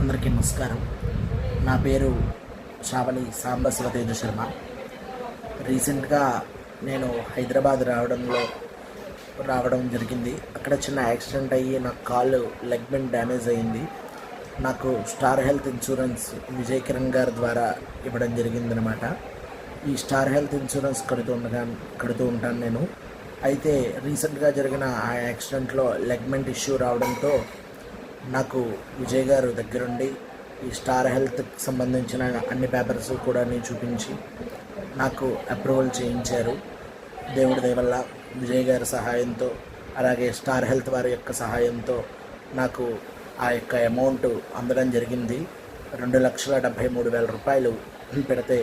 అందరికీ నమస్కారం. నా పేరు చావలి సాంబశివతేజ శర్మ. రీసెంట్గా నేను హైదరాబాద్ రావడం జరిగింది. అక్కడ చిన్న యాక్సిడెంట్ అయ్యి నా కాలు లెగ్మెంట్ డ్యామేజ్ అయ్యింది. నాకు star health insurance Vijay Kiran గారి ద్వారా ఇవ్వడం జరిగిందనమాట. ఈ స్టార్ హెల్త్ ఇన్సూరెన్స్ కడుతూ ఉంటాను నేను. అయితే రీసెంట్గా జరిగిన ఆ యాక్సిడెంట్లో లెగ్మెంట్ ఇష్యూ రావడంతో నాకు విజయ్ గారు దగ్గరుండి ఈ స్టార్ హెల్త్కి సంబంధించిన అన్ని పేపర్స్ కూడా నేను చూపించి నాకు అప్రూవల్ చేయించారు. దేవుడి దయ వల్ల విజయ్ గారి సహాయంతో, అలాగే స్టార్ హెల్త్ వారి యొక్క సహాయంతో నాకు ఆ యొక్క అమౌంట్ అందడం జరిగింది. 2,73,000 రూపాయలు పెడితే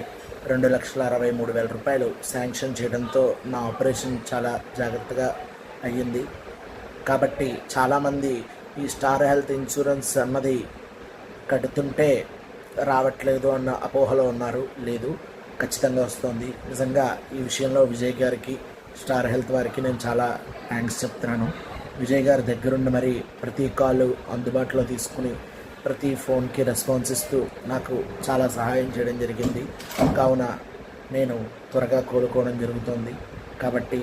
2,63,000 రూపాయలు శాంక్షన్ చేయడంతో నా ఆపరేషన్ చాలా జాగ్రత్తగా అయ్యింది. కాబట్టి చాలామంది ఈ స్టార్ హెల్త్ ఇన్సూరెన్స్ అన్నది కడుతుంటే రావట్లేదు అన్న అపోహలో ఉన్నారు. లేదు, ఖచ్చితంగా వస్తుంది. నిజంగా ఈ విషయంలో విజయ్ గారికి, స్టార్ హెల్త్ వారికి నేను చాలా థ్యాంక్స్ చెప్తున్నాను. విజయ్ గారి దగ్గరుండి మరి ప్రతి కాల్ అందుబాటులో తీసుకుని ప్రతి ఫోన్కి రెస్పాన్స్ ఇస్తూ నాకు చాలా సహాయం చేయడం జరిగింది. కావున నేను త్వరగా కోలుకోవడం జరుగుతుంది. కాబట్టి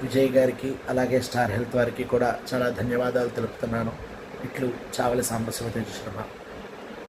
విజయ్ గారికి అలాగే స్టార్ హెల్త్ వారికి కూడా చాలా ధన్యవాదాలు తెలుపుతున్నాను. ఇట్లు చావలి సాంబశివతేజ శర్మ.